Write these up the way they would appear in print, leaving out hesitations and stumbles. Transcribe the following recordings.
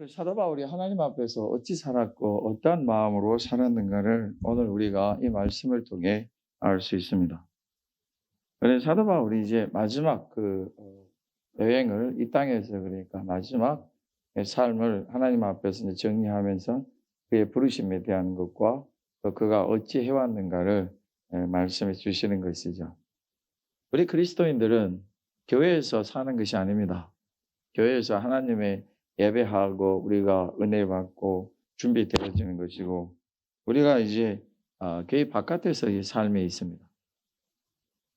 사도 바울이 하나님 앞에서 어찌 살았고 어떠한 마음으로 살았는가를 오늘 우리가 이 말씀을 통해 알 수 있습니다. 그래서 사도 바울이 이제 마지막 여행을 이 땅에서 그러니까 마지막 삶을 하나님 앞에서 이제 정리하면서 그의 부르심에 대한 것과 또 그가 어찌 해왔는가를 말씀해 주시는 것이죠. 우리 그리스도인들은 교회에서 사는 것이 아닙니다. 교회에서 하나님의 예배하고 우리가 은혜 받고 준비되어지는 것이고 우리가 이제 교회 바깥에서 이 삶이 있습니다.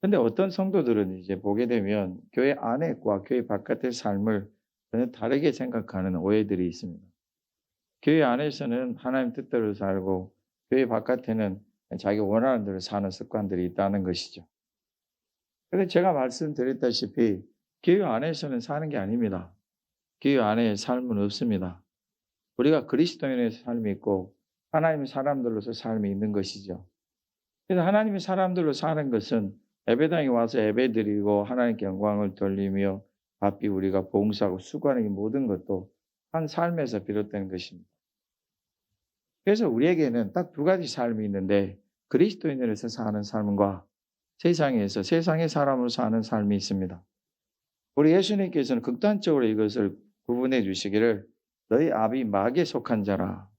근데 어떤 성도들은 이제 보게 되면 교회 안에과 교회 바깥의 삶을 전혀 다르게 생각하는 오해들이 있습니다. 교회 안에서는 하나님 뜻대로 살고 교회 바깥에는 자기 원하는 대로 사는 습관들이 있다는 것이죠. 그런데 제가 말씀드렸다시피 교회 안에서는 사는 게 아닙니다. 교회 안에 삶은 없습니다. 우리가 그리스도인의 삶이 있고 하나님의 사람들로서 삶이 있는 것이죠. 그래서 하나님의 사람들로 사는 것은 예배당에 와서 예배드리고 하나님께 영광을 돌리며 바삐 우리가 봉사하고 수고하는 이 모든 것도 한 삶에서 비롯된 것입니다. 그래서 우리에게는 딱 두 가지 삶이 있는데 그리스도인으로서 사는 삶과 세상에서 세상의 사람으로 사는 삶이 있습니다. 우리 예수님께서는 극단적으로 이것을 구분해 주시기를 너희 아비 마귀에 속한 자라.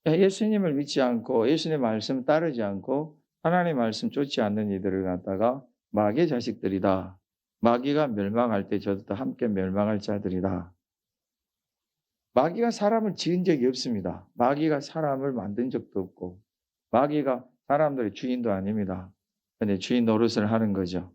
예수님을 믿지 않고 예수님의 말씀 따르지 않고 하나님의 말씀 쫓지 않는 이들을 갖다가 마귀의 자식들이다. 마귀가 멸망할 때 저도 함께 멸망할 자들이다. 마귀가 사람을 지은 적이 없습니다. 마귀가 사람을 만든 적도 없고 마귀가 사람들의 주인도 아닙니다. 그런데 주인 노릇을 하는 거죠.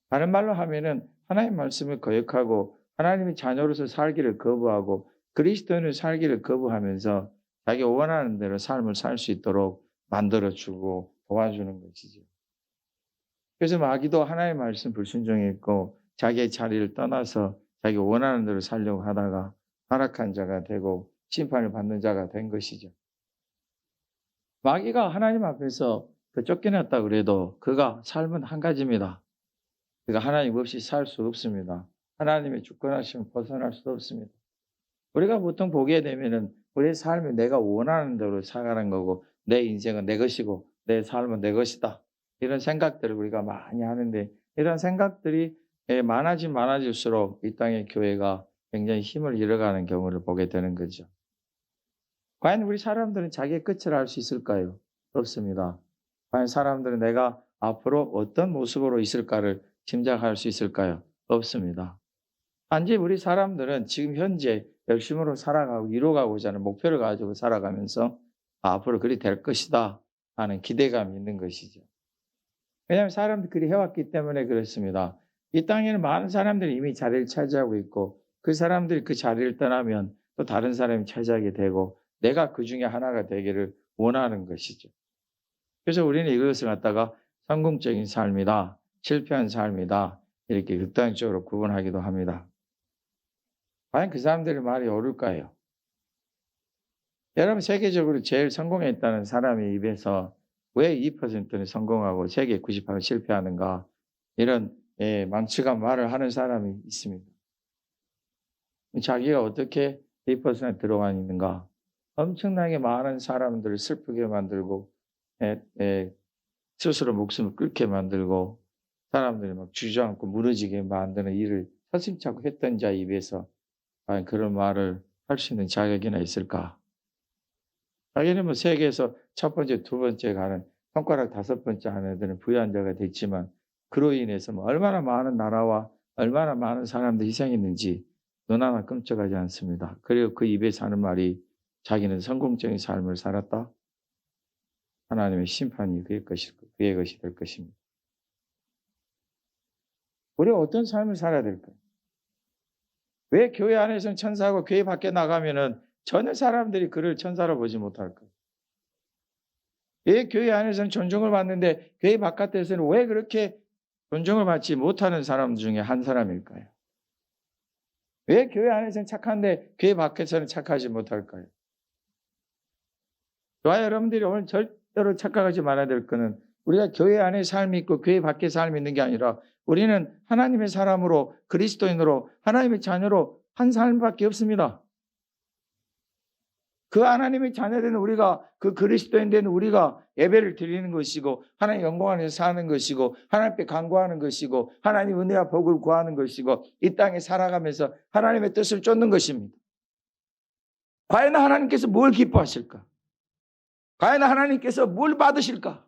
다른 말로 하면은 하나님의 말씀을 거역하고 하나님의 자녀로서 살기를 거부하고 그리스도인으로 살기를 거부하면서 자기가 원하는 대로 삶을 살 수 있도록 만들어주고 도와주는 것이죠. 그래서 마귀도 하나님의 말씀 불순종했고 자기의 자리를 떠나서 자기가 원하는 대로 살려고 하다가 타락한 자가 되고 심판을 받는 자가 된 것이죠. 마귀가 하나님 앞에서 쫓겨났다 그래도 그가 삶은 한 가지입니다. 그가 하나님 없이 살 수 없습니다. 하나님의 주권하심을 벗어날 수 없습니다. 우리가 보통 보게 되면은 우리의 삶이 내가 원하는 대로 살아가는 거고 내 인생은 내 것이고 내 삶은 내 것이다. 이런 생각들을 우리가 많이 하는데 이런 생각들이 많아질수록 이 땅의 교회가 굉장히 힘을 잃어가는 경우를 보게 되는 거죠. 과연 우리 사람들은 자기의 끝을 알 수 있을까요? 없습니다. 과연 사람들은 내가 앞으로 어떤 모습으로 있을까를 짐작할 수 있을까요? 없습니다. 단지 우리 사람들은 지금 현재 열심으로 살아가고 이루어가고자 하는 목표를 가지고 살아가면서 앞으로 그리 될 것이다 하는 기대감이 있는 것이죠. 왜냐하면 사람들이 그리 해왔기 때문에 그렇습니다. 이 땅에는 많은 사람들이 이미 자리를 차지하고 있고 그 사람들이 그 자리를 떠나면 또 다른 사람이 차지하게 되고 내가 그 중에 하나가 되기를 원하는 것이죠. 그래서 우리는 이것을 갖다가 성공적인 삶이다, 실패한 삶이다 이렇게 극단적으로 구분하기도 합니다. 과연 그 사람들의 말이 옳을까요? 여러분 세계적으로 제일 성공했다는 사람의 입에서 왜 2%는 성공하고 세계 98%는 실패하는가 이런 망측한 말을 하는 사람이 있습니다. 자기가 어떻게 2%에 들어와 있는가 엄청나게 많은 사람들을 슬프게 만들고 스스로 목숨을 끊게 만들고 사람들이 막 주저앉고 무너지게 만드는 일을 서슴찮고 했던 자 입에서 과연 그런 말을 할 수 있는 자격이나 있을까? 자기는 뭐 세계에서 첫 번째, 두 번째 가는 손가락 다섯 번째 하는 애들은 부유한 자가 됐지만 그로 인해서 뭐 얼마나 많은 나라와 얼마나 많은 사람들이 희생했는지 눈 하나 끔찍하지 않습니다. 그리고 그 입에서 하는 말이 자기는 성공적인 삶을 살았다? 하나님의 심판이 그의 것이 될 것입니다. 우리가 어떤 삶을 살아야 될까요? 왜 교회 안에서는 천사고 교회 밖에 나가면은 전혀 사람들이 그를 천사로 보지 못할까요? 왜 교회 안에서는 존중을 받는데 교회 바깥에서는 왜 그렇게 존중을 받지 못하는 사람 중에 한 사람일까요? 왜 교회 안에서는 착한데 교회 밖에서는 착하지 못할까요? 저와 여러분들이 오늘 절대로 착각하지 말아야 될 것은 우리가 교회 안에 삶이 있고 교회 밖에 삶이 있는 게 아니라 우리는 하나님의 사람으로 그리스도인으로 하나님의 자녀로 한 삶밖에 없습니다. 그 하나님의 자녀된 우리가, 그 그리스도인 된 우리가 예배를 드리는 것이고 하나님 영광 안에서 사는 것이고 하나님께 간구하는 것이고 하나님 은혜와 복을 구하는 것이고 이 땅에 살아가면서 하나님의 뜻을 쫓는 것입니다. 과연 하나님께서 뭘 기뻐하실까? 과연 하나님께서 뭘 받으실까?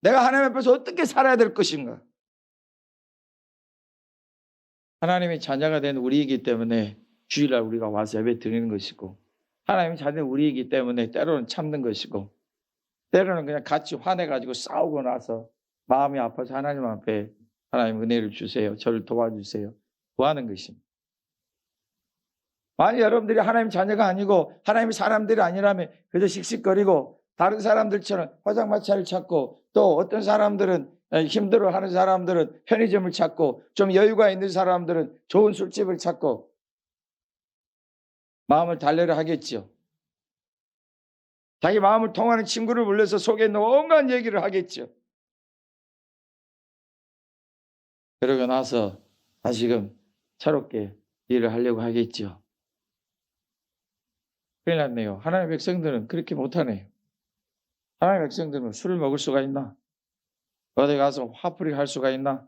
내가 하나님 앞에서 어떻게 살아야 될 것인가? 하나님의 자녀가 된 우리이기 때문에 주일날 우리가 와서 예배 드리는 것이고 하나님의 자녀 우리이기 때문에 때로는 참는 것이고 때로는 그냥 같이 화내가지고 싸우고 나서 마음이 아파서 하나님 앞에 하나님 은혜를 주세요. 저를 도와주세요. 구하는 것입니다. 만약 여러분들이 하나님 자녀가 아니고 하나님의 사람들이 아니라면 그저 씩씩거리고 다른 사람들처럼 화장마차를 찾고 또 어떤 사람들은 힘들어하는 사람들은 편의점을 찾고 좀 여유가 있는 사람들은 좋은 술집을 찾고 마음을 달래려 하겠죠. 자기 마음을 통하는 친구를 불러서 속에 있는 온갖 얘기를 하겠죠. 그러고 나서 다시금 새롭게 일을 하려고 하겠죠. 큰일 났네요. 하나님의 백성들은 그렇게 못하네요. 하나님의 백성들은 술을 먹을 수가 있나? 어디 가서 화풀이를 할 수가 있나?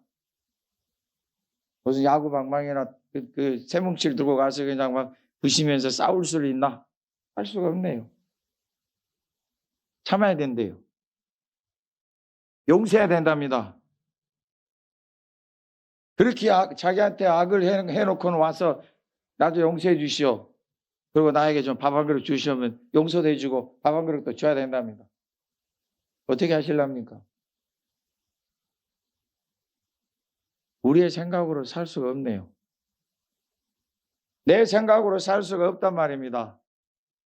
무슨 야구방망이나 그 새뭉치를 들고 가서 그냥 막 부시면서 싸울 수 있나? 할 수가 없네요. 참아야 된대요. 용서해야 된답니다. 그렇게 자기한테 악을 해놓고는 와서 나도 용서해 주시오. 그리고 나에게 좀 밥 한 그릇 주시면 용서도 해주고 밥 한 그릇도 줘야 된답니다. 어떻게 하실랍니까? 우리의 생각으로 살 수가 없네요. 내 생각으로 살 수가 없단 말입니다.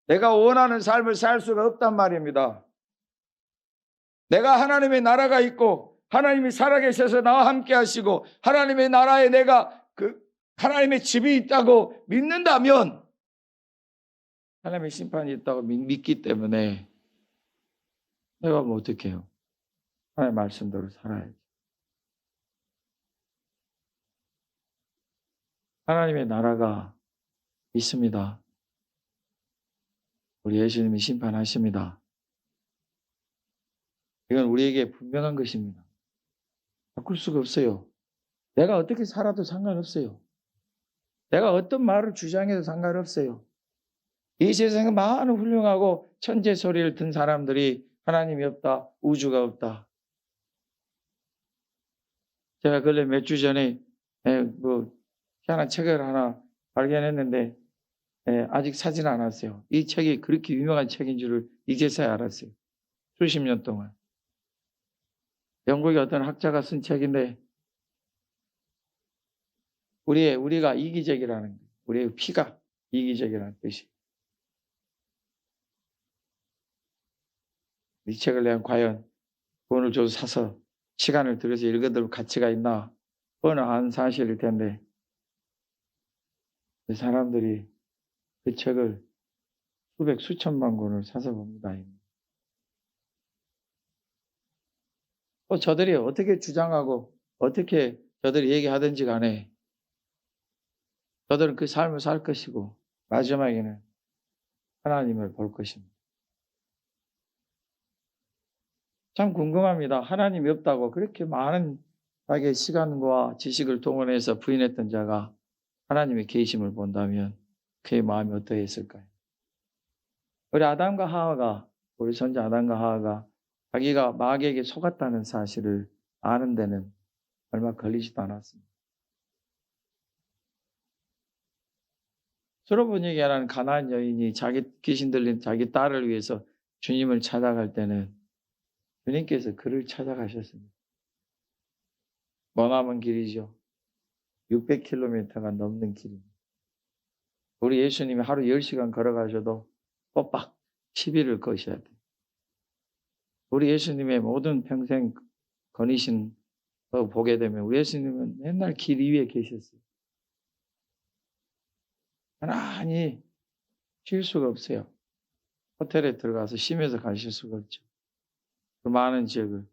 내가 원하는 삶을 살 수가 없단 말입니다. 내가 하나님의 나라가 있고 하나님이 살아계셔서 나와 함께 하시고 하나님의 나라에 내가 그 하나님의 집이 있다고 믿는다면 하나님의 심판이 있다고 믿기 때문에 내가 뭐 어떻게 해요? 하나님의 말씀대로 살아야지. 하나님의 나라가 있습니다. 우리 예수님이 심판하십니다. 이건 우리에게 분명한 것입니다. 바꿀 수가 없어요. 내가 어떻게 살아도 상관없어요. 내가 어떤 말을 주장해도 상관없어요. 이 세상에 많은 훌륭하고 천재 소리를 든 사람들이 하나님이 없다, 우주가 없다. 제가 근래 몇 주 전에 희한한 책을 하나 발견했는데 아직 사진 않았어요. 이 책이 그렇게 유명한 책인 줄을 이제서야 알았어요. 수십 년 동안. 영국의 어떤 학자가 쓴 책인데 우리가 이기적이라는 거예요. 우리의 피가 이기적이라는 뜻이. 이 책을 내가 과연 돈을 줘서 사서 시간을 들여서 읽어들 가치가 있나 뻔한 사실일 텐데 사람들이 그 책을 수천만 권을 사서 봅니다. 저들이 어떻게 주장하고 어떻게 저들이 얘기하든지 간에 저들은 그 삶을 살 것이고 마지막에는 하나님을 볼 것입니다. 참 궁금합니다. 하나님이 없다고 그렇게 많은 자기의 시간과 지식을 동원해서 부인했던 자가 하나님의 계심을 본다면 그의 마음이 어떠했을까요? 우리 선자 아담과 하와가 자기가 마귀에게 속았다는 사실을 아는 데는 얼마 걸리지도 않았습니다. 수로보니게라는 가나안 여인이 자기 귀신 들린 자기 딸을 위해서 주님을 찾아갈 때는 주님께서 그를 찾아가셨습니다. 머나먼 길이죠. 600km가 넘는 길입니다. 우리 예수님이 하루 10시간 걸어가셔도 꼬박 10일을 거셔야 돼요. 우리 예수님의 모든 평생 거니신 거 보게 되면 우리 예수님은 맨날 길 위에 계셨어요. 가만히 쉴 수가 없어요. 호텔에 들어가서 쉬면서 가실 수가 없죠. 그 많은 지역을.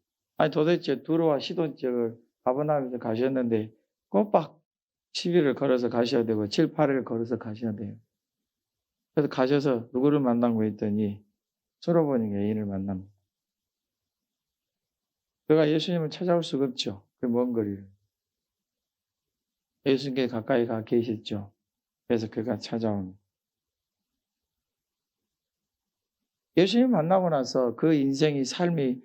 도대체 두로와 시돈 지역을 가버나움에서 가셨는데 꼬박 10일을 걸어서 가셔야 되고 7, 8일을 걸어서 가셔야 돼요. 그래서 가셔서 누구를 만나고 했더니 솔로몬이 여인을 만납니다. 그가 예수님을 찾아올 수가 없죠. 그 먼 거리를. 예수님께 가까이 가 계셨죠. 그래서 그가 찾아옵니다. 예수님 만나고 나서 그 인생이 삶이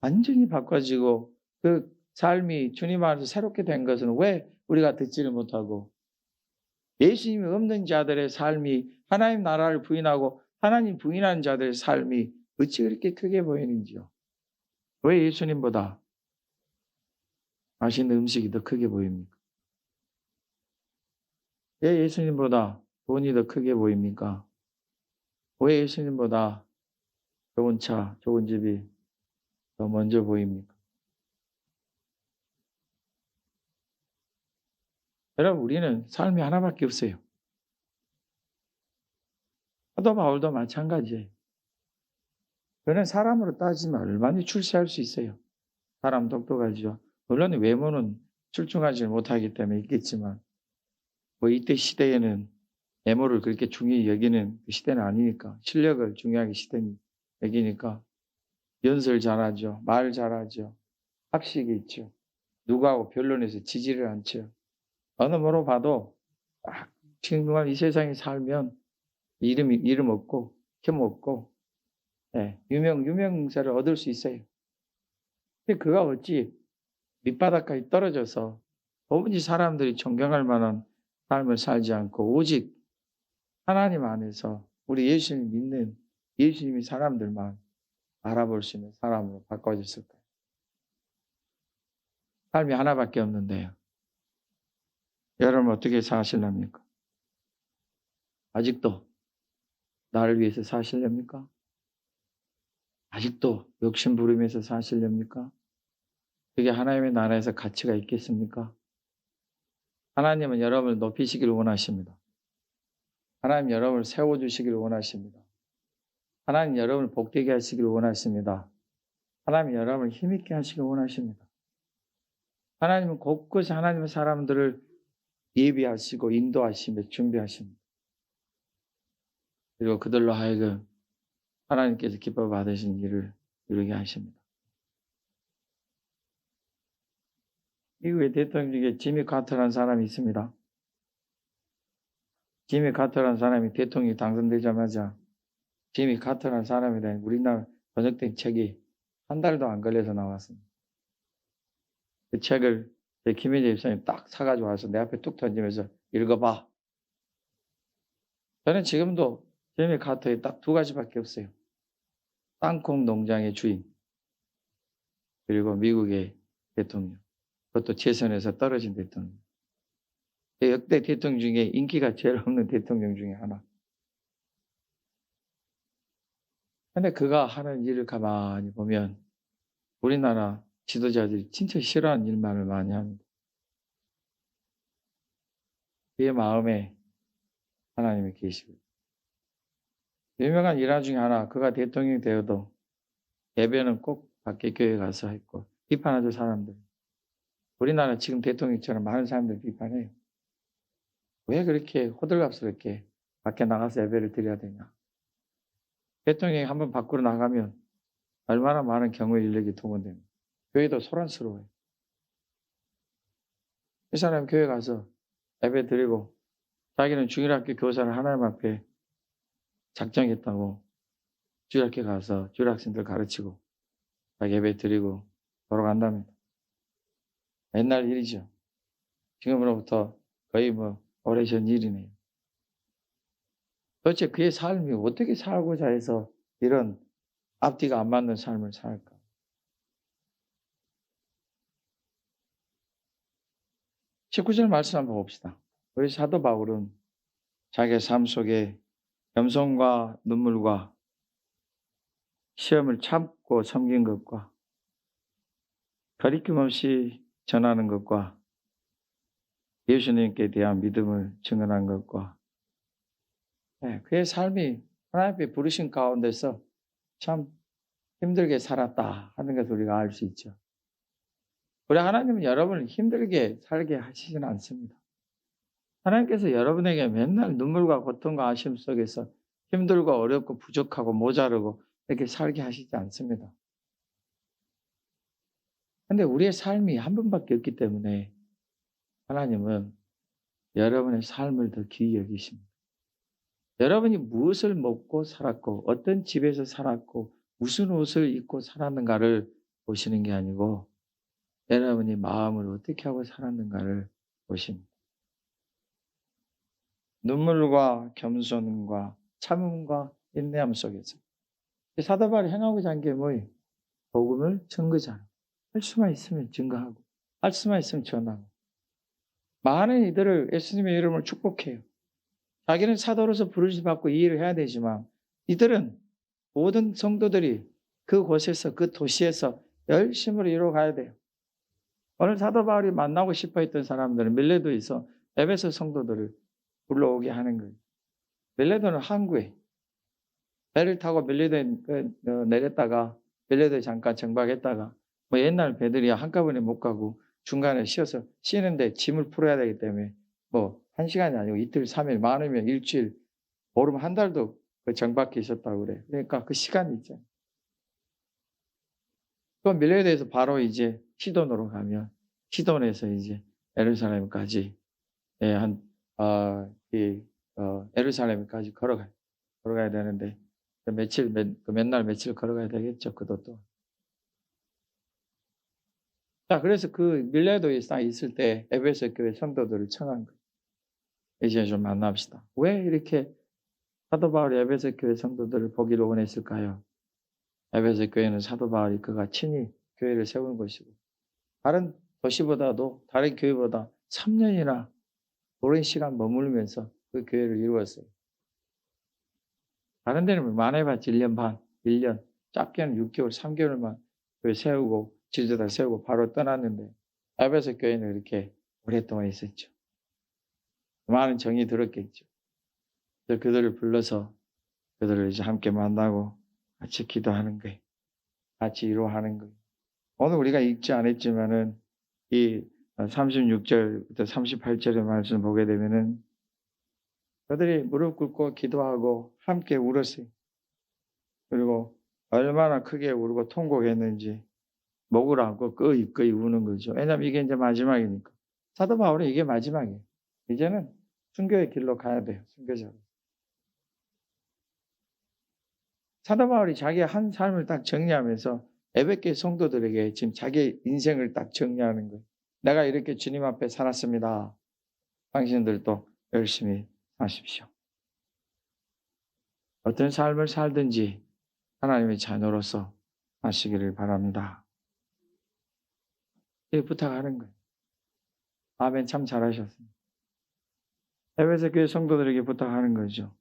완전히 바꿔지고 그 삶이 주님 안에서 새롭게 된 것은 왜 우리가 듣지를 못하고 예수님이 없는 자들의 삶이 하나님 나라를 부인하고 하나님 부인하는 자들의 삶이 어찌 그렇게 크게 보이는지요? 왜 예수님보다 맛있는 음식이 더 크게 보입니까? 왜 예수님보다 돈이 더 크게 보입니까? 왜 예수님보다 좋은 차, 좋은 집이 더 먼저 보입니까? 여러분, 우리는 삶이 하나밖에 없어요. 사도 바울도 마찬가지예요. 그는 사람으로 따지면 얼마나 출세할 수 있어요. 사람 똑똑하죠. 물론 외모는 출중하지 못하기 때문에 있겠지만 뭐 이때 시대에는 외모를 그렇게 중요히 여기는 그 시대는 아니니까 실력을 중요하게 시대는 여기니까 연설 잘하죠. 말 잘하죠. 학식이 있죠. 누구하고 변론해서 지지를 않죠. 어느 뭐로 봐도 지금 이 세상에 살면 이름 없고 혐 없고 유명세를 얻을 수 있어요. 근데 그가 어찌 밑바닥까지 떨어져서 도무지 사람들이 존경할 만한 삶을 살지 않고 오직 하나님 안에서 우리 예수님 믿는 예수님이 사람들만 알아볼 수 있는 사람으로 바꿔졌을까요? 삶이 하나밖에 없는데요. 여러분 어떻게 사실랍니까? 아직도 나를 위해서 사실렵니까? 아직도 욕심 부리면서 사실렵니까? 그게 하나님의 나라에서 가치가 있겠습니까? 하나님은 여러분을 높이시기를 원하십니다. 하나님 여러분을 세워주시기를 원하십니다. 하나님 여러분을 복되게 하시기를 원하십니다. 하나님 여러분을 힘있게 하시기를 원하십니다. 하나님은 곳곳에 하나님의 사람들을 예비하시고 인도하시며 준비하십니다. 그리고 그들로 하여금 하나님께서 기뻐 받으신 일을 이루게 하십니다. 미국의 대통령 중에 지미 카터라는 사람이 있습니다. 지미 카터라는 사람이 대통령이 당선되자마자 지미 카터라는 사람에 대한 우리나라 번역된 책이 한 달도 안 걸려서 나왔습니다. 그 책을 김혜재 집사님이 딱 사가지고 와서 내 앞에 뚝 던지면서 읽어봐. 저는 지금도 지미 카터에 딱 두 가지밖에 없어요. 땅콩 농장의 주인, 그리고 미국의 대통령. 그것도 재선에서 떨어진 대통령. 역대 대통령 중에 인기가 제일 없는 대통령 중에 하나. 근데 그가 하는 일을 가만히 보면 우리나라 지도자들이 진짜 싫어하는 일만을 많이 합니다. 그의 마음에 하나님이 계시고. 유명한 일화 중에 하나, 그가 대통령이 되어도 예배는 꼭 밖에 교회 가서 했고, 비판하죠, 사람들. 우리나라 지금 대통령처럼 많은 사람들 비판해요. 왜 그렇게 호들갑스럽게 밖에 나가서 예배를 드려야 되냐. 대통령이 한번 밖으로 나가면 얼마나 많은 경우의 인력이 동원됩니다. 교회도 소란스러워요. 이 사람 교회 가서 예배 드리고 자기는 주일학교 교사를 하나님 앞에 작정했다고 주일학교 가서 주일학생들 가르치고 자기 예배 드리고 돌아간답니다. 옛날 일이죠. 지금으로부터 거의 오래전 일이네요. 도대체 그의 삶이 어떻게 살고자 해서 이런 앞뒤가 안 맞는 삶을 살까? 19절 말씀 한번 봅시다. 우리 사도 바울은 자기의 삶 속에 겸손과 눈물과 시험을 참고 섬긴 것과 거리낌 없이 전하는 것과 예수님께 대한 믿음을 증언한 것과 그의 삶이 하나님 앞에 부르신 가운데서 참 힘들게 살았다 하는 것을 우리가 알 수 있죠. 우리 하나님은 여러분을 힘들게 살게 하시지는 않습니다. 하나님께서 여러분에게 맨날 눈물과 고통과 아쉬움 속에서 힘들고 어렵고 부족하고 모자르고 이렇게 살게 하시지 않습니다. 근데 우리의 삶이 한 번밖에 없기 때문에 하나님은 여러분의 삶을 더 귀히 여기십니다. 여러분이 무엇을 먹고 살았고 어떤 집에서 살았고 무슨 옷을 입고 살았는가를 보시는 게 아니고 여러분이 마음을 어떻게 하고 살았는가를 보십니다. 눈물과 겸손과 참음과 인내함 속에서 사도 바울이 행하고자 한 게 뭐예요? 복음을 증거자라. 할 수만 있으면 증거하고 할 수만 있으면 전하고 많은 이들을 예수님의 이름을 축복해요. 자기는 사도로서 부르심 받고 이 일을 해야 되지만 이들은 모든 성도들이 그곳에서 그 도시에서 열심으로 이루어가야 돼요. 오늘 사도 바울이 만나고 싶어 했던 사람들은 밀레도에서 에베소 성도들을 불러오게 하는 거예요. 밀레도는 항구에 배를 타고 밀레도에 내렸다가 밀레도에 잠깐 정박했다가 뭐 옛날 배들이 한꺼번에 못 가고 중간에 쉬어서 쉬는데 짐을 풀어야 되기 때문에 뭐 1시간이 아니고 이틀, 3일, 많으면 일주일, 보름 한 달도 그 정박해 있었다고 그래요. 그러니까 그 시간이 있잖아요. 그 밀레도에서 바로 이제 시돈으로 가면 시돈에서 이제 예루살렘까지 예루살렘까지 걸어가야 되는데 몇 날 며칠 걸어가야 되겠죠. 그것도. 자, 그래서 그 밀레도에 딱 있을 때 에베소 교회 성도들을 청한 거예요. 이제 좀 만납시다. 왜 이렇게 사도 바울이 에베소 교회 성도들을 보기를 원했을까요? 에베소 교회는 사도 바울이 그가 친히 교회를 세운 것이고 다른 도시보다도 다른 교회보다 3년이나 오랜 시간 머물면서 그 교회를 이루었어요. 다른 데는 많이 해봤지 1년 반, 1년, 짧게는 6개월, 3개월만 교회 세우고 지도자 세우고 바로 떠났는데 에베소 교회는 이렇게 오랫동안 있었죠. 많은 정이 들었겠죠. 그래서 그들을 불러서 그들을 이제 함께 만나고 같이 기도하는 거예요. 같이 이루어하는 거예요. 오늘 우리가 읽지 않았지만은 이 36절부터 38절의 말씀 보게 되면은 그들이 무릎 꿇고 기도하고 함께 울었어요. 그리고 얼마나 크게 울고 통곡했는지 목을 안고 끄이끄이 우는 거죠. 왜냐하면 이게 이제 마지막이니까. 사도 바울은 이게 마지막이에요. 이제는 순교의 길로 가야 돼요. 순교자로. 사도 바울이 자기의 한 삶을 딱 정리하면서 에베소 성도들에게 지금 자기의 인생을 딱 정리하는 거예요. 내가 이렇게 주님 앞에 살았습니다. 당신들도 열심히 사십시오. 어떤 삶을 살든지 하나님의 자녀로서 하시기를 바랍니다. 이렇게 부탁하는 거예요. 아멘, 참 잘하셨습니다. 에베소 교회 성도들에게 부탁하는 거죠.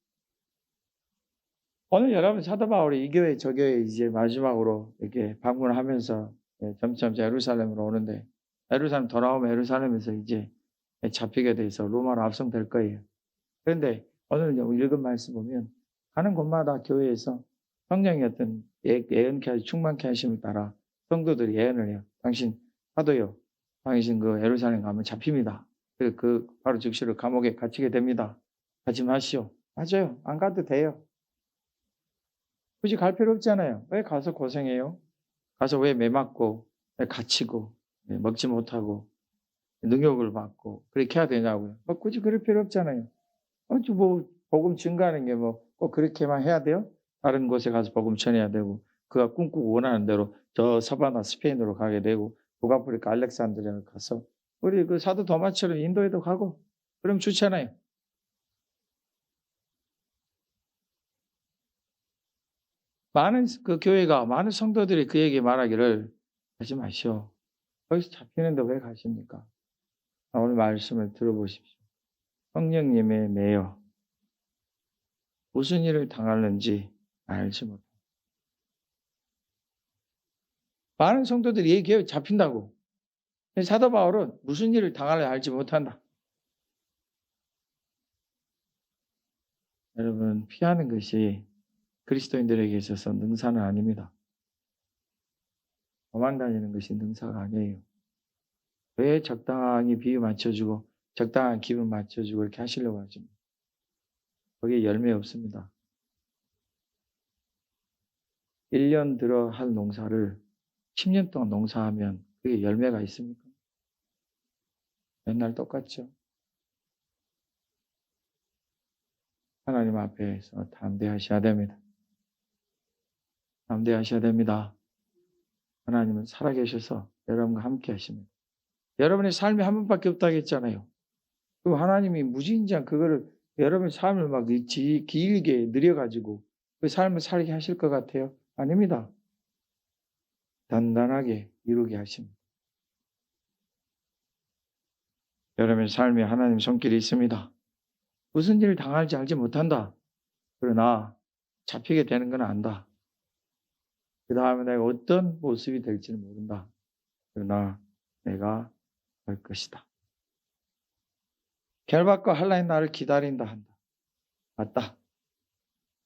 오늘 여러분 사도 바울이 이 교회 저 교회 이제 마지막으로 이렇게 방문을 하면서 점점 예루살렘으로 오는데 예루살렘 돌아오면 예루살렘에서 이제 잡히게 돼서 로마로 압송될 거예요. 그런데 오늘 읽은 말씀 보면 가는 곳마다 교회에서 성령의 어떤 예언케 하시 충만케 하심을 따라 성도들이 예언을 해요. 당신 사도요. 당신 그 예루살렘 가면 잡힙니다. 그 바로 즉시로 감옥에 갇히게 됩니다. 가지 마시오. 맞아요. 안 가도 돼요. 굳이 갈 필요 없잖아요. 왜 가서 고생해요? 가서 왜 매 맞고 왜 갇히고 먹지 못하고 능욕을 받고 그렇게 해야 되냐고요. 굳이 그럴 필요 없잖아요. 뭐 복음 증가하는 게 뭐 꼭 그렇게만 해야 돼요? 다른 곳에 가서 복음 전해야 되고 그가 꿈꾸고 원하는 대로 저 서바나 스페인으로 가게 되고 북아프리카 알렉산드리아를 가서 우리 그 사도 도마처럼 인도에도 가고 그럼 좋잖아요. 많은 그 교회가 많은 성도들이 그에게 말하기를 하지 마시오. 거기서 잡히는데 왜 가십니까? 오늘 말씀을 들어보십시오. 성령님의 매여 무슨 일을 당하는지 알지 못합니다. 많은 성도들이 이 교회에 잡힌다고. 사도 바울은 무슨 일을 당할지 알지 못한다. 여러분 피하는 것이 그리스도인들에게 있어서 능사는 아닙니다. 도망다니는 것이 능사가 아니에요. 왜 적당히 비유 맞춰주고 적당한 기분 맞춰주고 이렇게 하시려고 하지만 거기에 열매 없습니다. 1년 들어 할 농사를 10년 동안 농사하면 그게 열매가 있습니까? 맨날 똑같죠. 하나님 앞에서 담대하셔야 됩니다. 담대하셔야 됩니다. 하나님은 살아계셔서 여러분과 함께 하십니다. 여러분의 삶이 한 번밖에 없다고 했잖아요. 그럼 하나님이 무진장 그거를 여러분의 삶을 막 길게 늘여가지고 그 삶을 살게 하실 것 같아요? 아닙니다. 단단하게 이루게 하십니다. 여러분의 삶에 하나님 손길이 있습니다. 무슨 일을 당할지 알지 못한다. 그러나 잡히게 되는 건 안다. 그 다음에 내가 어떤 모습이 될지는 모른다. 그러나 내가 할 것이다. 결박과 환난이 나를 기다린다 한다. 맞다.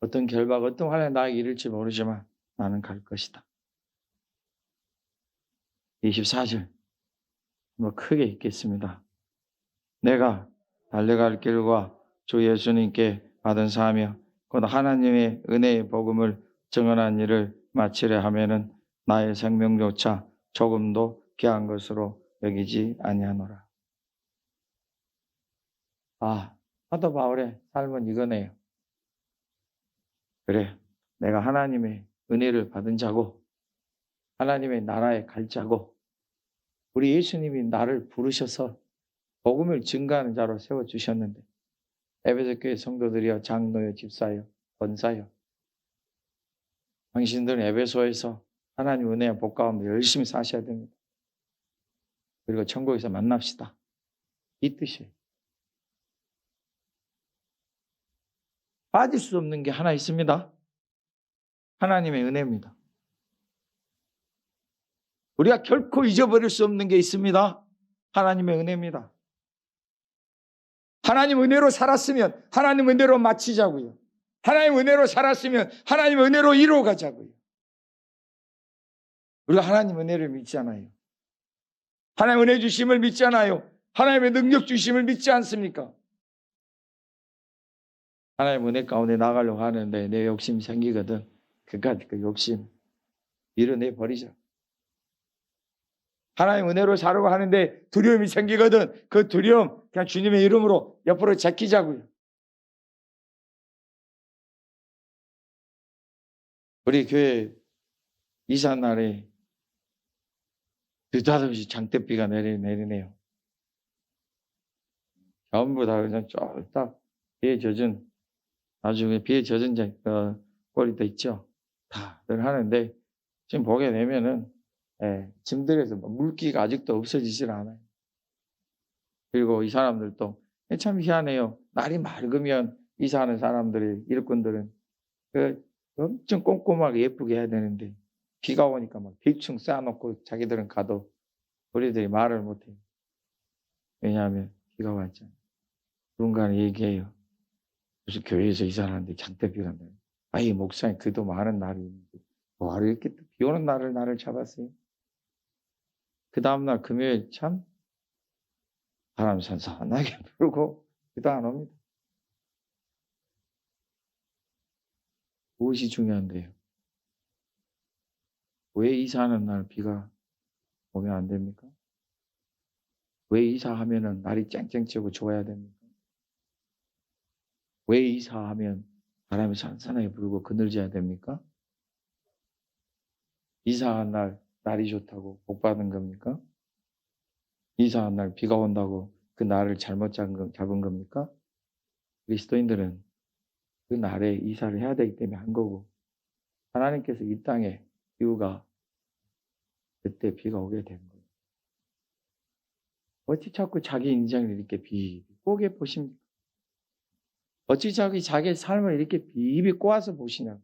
어떤 결박, 어떤 환난이 나에게 이를지 모르지만 나는 갈 것이다. 24절 크게 읽겠습니다. 내가 달려갈 길과 주 예수님께 받은 사하며 곧 하나님의 은혜의 복음을 증언한 일을 마치려 하면은 나의 생명조차 조금도 귀한 것으로 여기지 아니하노라. 사도 바울의 삶은 이거네요. 그래, 내가 하나님의 은혜를 받은 자고 하나님의 나라에 갈 자고 우리 예수님이 나를 부르셔서 복음을 증거하는 자로 세워주셨는데 에베소 교회 성도들이여 장로여 집사여 권사여 당신들은 에베소에서 하나님 은혜와 복 가운데 열심히 사셔야 됩니다. 그리고 천국에서 만납시다. 이 뜻이에요. 빠질 수 없는 게 하나 있습니다. 하나님의 은혜입니다. 우리가 결코 잊어버릴 수 없는 게 있습니다. 하나님의 은혜입니다. 하나님 은혜로 살았으면 하나님 은혜로 마치자고요. 하나님 은혜로 살았으면 하나님 은혜로 이루어가자고요. 우리가 하나님 은혜를 믿잖아요. 하나님 은혜 주심을 믿잖아요. 하나님의 능력 주심을 믿지 않습니까? 하나님 은혜 가운데 나가려고 하는데 내 욕심이 생기거든. 그까지 그 욕심 밀어내 버리자. 하나님 은혜로 살려고 하는데 두려움이 생기거든. 그 두려움 그냥 주님의 이름으로 옆으로 제끼자고요. 우리 교회 이사 날에 느닷없이 장대비가 내리네요. 전부 다 그냥 쫙딱 비에 젖은 나중에 비에 젖은 꼴이 돼 있죠. 다들 하는데 지금 보게 되면은 짐들에서 물기가 아직도 없어지질 않아요. 그리고 이 사람들도 참 희한해요. 날이 맑으면 이사하는 사람들이 일꾼들은 엄청 꼼꼼하게 예쁘게 해야 되는데 비가 오니까 막 대충 쌓아놓고 자기들은 가도 우리들이 말을 못해요. 왜냐하면 비가 왔잖아요. 누군가는 얘기해요. 무슨 교회에서 이사하는데 장대비가 난다. 이 목사님 그도 많은 날이 있는데 뭐하러 이렇게 비 오는 나를 잡았어요. 그 다음날 금요일 참 바람 선선하게 불고 비도 안 옵니다. 무엇이 중요한데요? 왜 이사하는 날 비가 오면 안 됩니까? 왜 이사하면은 날이 쨍쨍치고 좋아야 됩니까? 왜 이사하면 바람이 선선하게 불고 그늘져야 됩니까? 이사한 날 날이 좋다고 복 받은 겁니까? 이사한 날 비가 온다고 그 날을 잘못 잡은 겁니까? 그리스도인들은 그 날에 이사를 해야 되기 때문에 한 거고 하나님께서 이 땅에 이유가 그때 비가 오게 된 거예요. 어찌 자꾸 자기 인생을 이렇게 비꼬게 보십니까? 어찌 자기 삶을 이렇게 비비 꼬아서 보시냐고.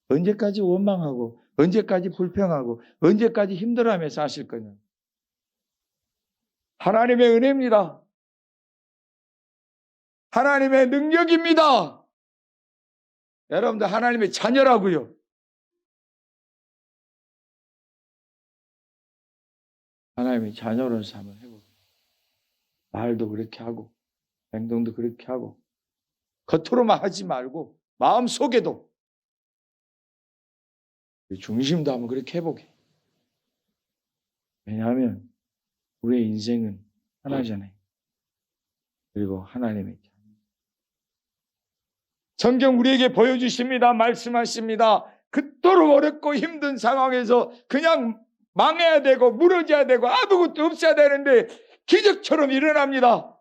언제까지 원망하고 언제까지 불평하고 언제까지 힘들어하며 사실 거냐. 하나님의 은혜입니다. 하나님의 능력입니다. 여러분들 하나님의 자녀라고요. 하나님의 자녀로서 한번 해보세요. 말도 그렇게 하고 행동도 그렇게 하고 겉으로만 하지 말고 마음속에도 중심도 한번 그렇게 해보게. 왜냐하면 우리의 인생은 하나잖아요. 그리고 하나님의 성경 우리에게 보여주십니다. 말씀하십니다. 그토록 어렵고 힘든 상황에서 그냥 망해야 되고 무너져야 되고 아무것도 없어야 되는데 기적처럼 일어납니다.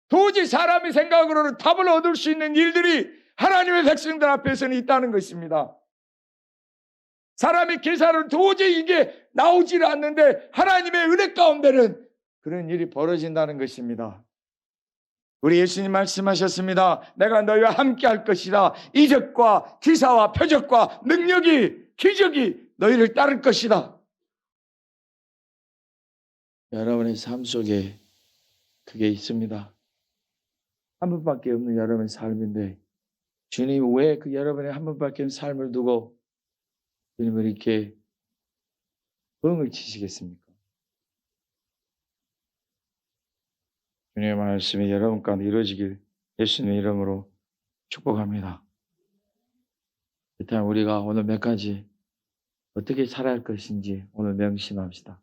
도저히 사람의 생각으로는 답을 얻을 수 있는 일들이 하나님의 백성들 앞에서는 있다는 것입니다. 사람의 계산은 도저히 이게 나오질 않는데 하나님의 은혜 가운데는 그런 일이 벌어진다는 것입니다. 우리 예수님 말씀하셨습니다. 내가 너희와 함께 할 것이다. 이적과 기사와 표적과 능력이 기적이 너희를 따를 것이다. 여러분의 삶 속에 그게 있습니다. 한 번밖에 없는 여러분의 삶인데 주님이 왜 그 여러분의 한 번밖에 없는 삶을 두고 주님을 이렇게 뻥을 치시겠습니까? 주님의 말씀이 여러분 가운데 이루어지길 예수님의 이름으로 축복합니다. 일단 우리가 오늘 몇 가지 어떻게 살아야 할 것인지 오늘 명심합시다.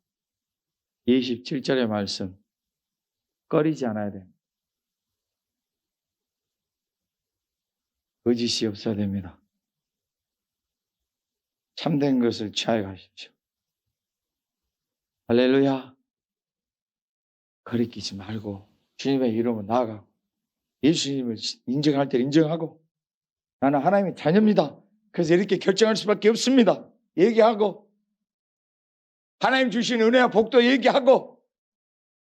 27절의 말씀 꺼리지 않아야 됩니다. 거짓이 없어야 됩니다. 참된 것을 취하여 가십시오. 할렐루야. 거리끼지 말고 주님의 이름으로 나아가고 예수님을 인정할 때 인정하고 나는 하나님의 자녀입니다. 그래서 이렇게 결정할 수밖에 없습니다. 얘기하고 하나님 주신 은혜와 복도 얘기하고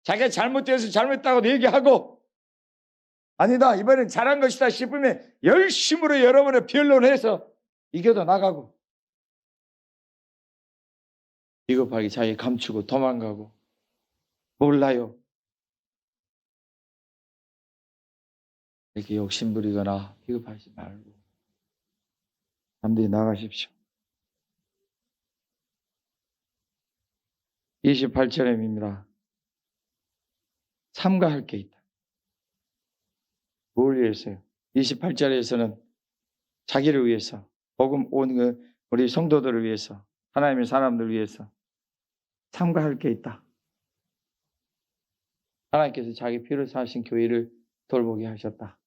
자기가 잘못돼서 잘못했다고 얘기하고 아니다 이번엔 잘한 것이다 싶으면 열심으로 여러분의 변론해서 이겨도 나가고 비겁하게 자기 감추고 도망가고 몰라요 이렇게 욕심부리거나 비겁하지 말고 담대히 나가십시오. 28절입니다. 삼가할 게 있다. 뭘 위해서요? 28절에서는 자기를 위해서 복음 온 우리 성도들을 위해서 하나님의 사람들을 위해서 삼가할 게 있다. 하나님께서 자기 피로 사신 교회를 돌보게 하셨다.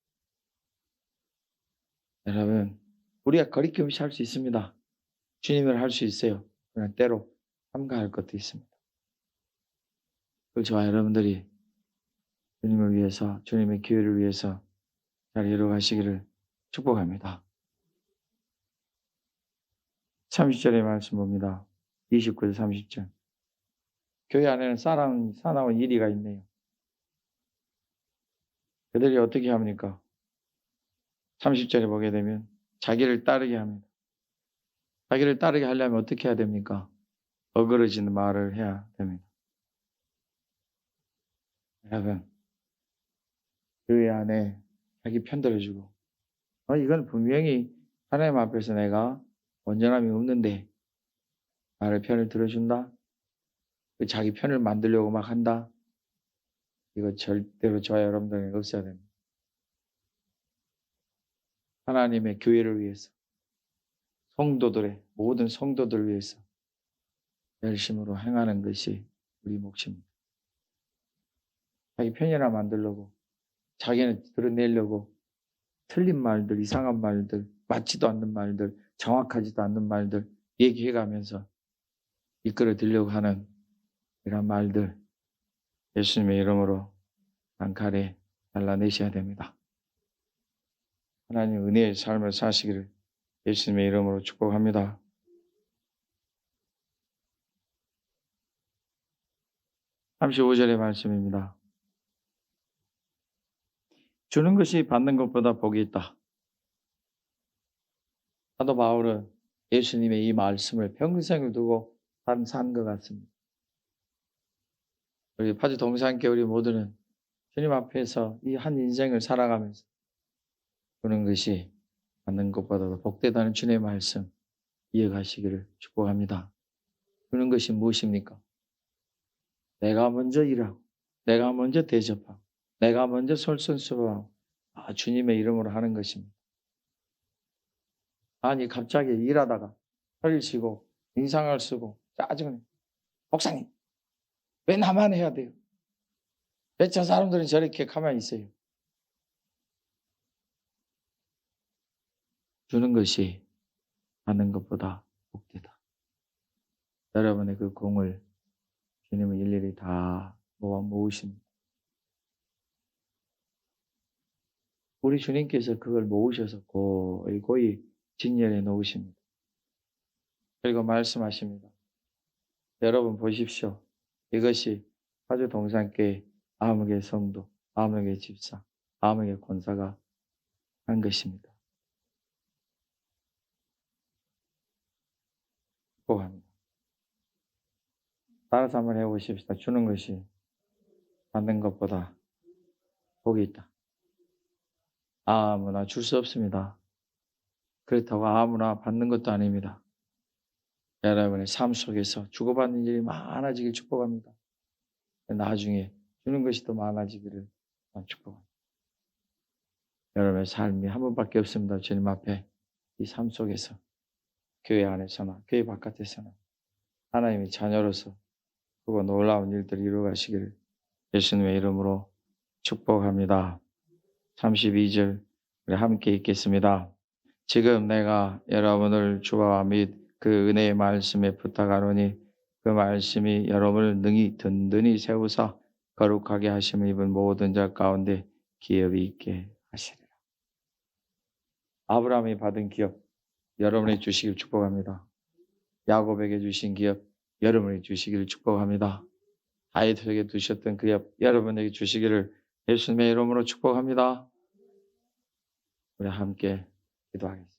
여러분 우리가 거리낌 없이 할 수 있습니다. 주님을 할 수 있어요. 그러나 때로 삼가할 것도 있습니다. 그걸 저와 여러분들이 주님을 위해서 주님의 교회를 위해서 잘 이루어가시기를 축복합니다. 30절의 말씀 봅니다. 29절 30절 교회 안에는 사나운 일이가 있네요. 그들이 어떻게 합니까? 30절에 보게 되면 자기를 따르게 합니다. 자기를 따르게 하려면 어떻게 해야 됩니까? 어그러지는 말을 해야 됩니다. 여러분 교회 안에 자기 편 들어주고 이건 분명히 하나님 앞에서 내가 온전함이 없는데 나를 편을 들어준다? 자기 편을 만들려고 막 한다? 이거 절대로 저와 여러분들에게 없어야 됩니다. 하나님의 교회를 위해서 성도들의 모든 성도들을 위해서 열심으로 행하는 것이 우리 몫입니다. 자기 편이나 만들려고 자기는 드러내려고 틀린 말들, 이상한 말들, 맞지도 않는 말들, 정확하지도 않는 말들 얘기해가면서 이끌어 들려고 하는 이런 말들 예수님의 이름으로 단칼에 잘라내셔야 됩니다. 하나님 은혜의 삶을 사시기를 예수님의 이름으로 축복합니다. (35절의) 말씀입니다. 주는 것이 받는 것보다 복이 있다. 사도 바울은 예수님의 이 말씀을 평생을 두고 산 것 같습니다. 우리 파주 동산교회 우리 모두는 주님 앞에서 이 한 인생을 살아가면서 주는 것이 받는 것보다도 복되다는 주님의 말씀 이어가시기를 축복합니다. 주는 것이 무엇입니까? 내가 먼저 일하고 내가 먼저 대접하고 내가 먼저 솔선수범하고 주님의 이름으로 하는 것입니다. 아니 갑자기 일하다가 혀를 치고 인상을 쓰고 짜증내. 목사님 왜 나만 해야 돼요? 왜 저 사람들은 저렇게 가만히 있어요? 주는 것이 받는 것보다 복되다. 여러분의 그 공을 주님은 일일이 다 모으십니다. 우리 주님께서 그걸 모으셔서 고이 진열해 놓으십니다. 그리고 말씀하십니다. 여러분 보십시오. 이것이 파주 동산교회 아무개 성도, 아무개 집사, 아무개 권사가 한 것입니다. 축복합니다. 따라서 한번 해보십시다. 주는 것이 받는 것보다 복이 있다. 아무나 줄 수 없습니다. 그렇다고 아무나 받는 것도 아닙니다. 여러분의 삶 속에서 주고받는 일이 많아지길 축복합니다. 나중에 주는 것이 더 많아지기를 축복합니다. 여러분의 삶이 한 번밖에 없습니다. 주님 앞에 이 삶 속에서 교회 안에서나 교회 바깥에서나 하나님의 자녀로서 그거 놀라운 일들을 이루어가시기를 예수님의 이름으로 축복합니다. 32절 우리 함께 읽겠습니다. 지금 내가 여러분을 주와 및 그 은혜의 말씀에 부탁하노니 그 말씀이 여러분을 능히 든든히 세우사 거룩하게 하심을 입은 모든 자 가운데 기업이 있게 하시리라. 아브라함이 받은 기업 여러분이 주시길 축복합니다. 야곱에게 주신 기업 여러분이 주시기를 축복합니다. 다윗에게 두셨던 그 기업 여러분에게 주시기를 예수님의 이름으로 축복합니다. 우리 함께 기도하겠습니다.